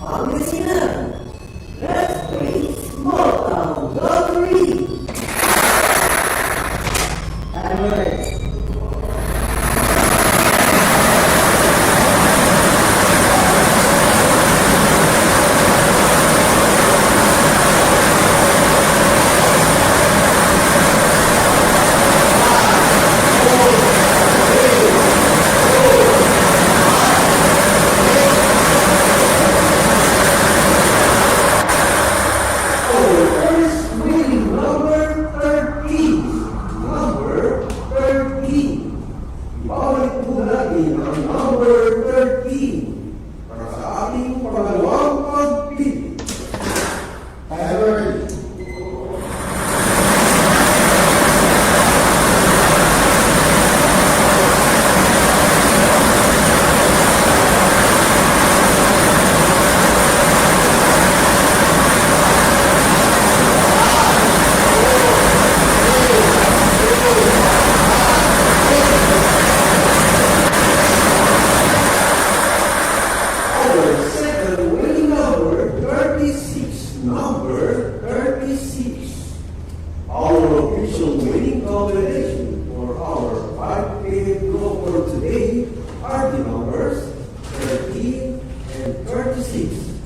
Pangasinan. Let's play Small Town Lottery. Alright. Number 36. Our official winning combination for our 5K draw for today are the numbers 13 and 36.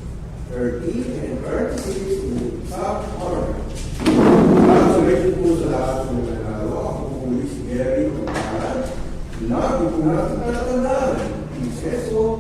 13 and 36 in the top order. Congratulations po sa lahat ng nanalo. Ako po si Gary Pagkalan. Lagi po natin tatandaan. Piseso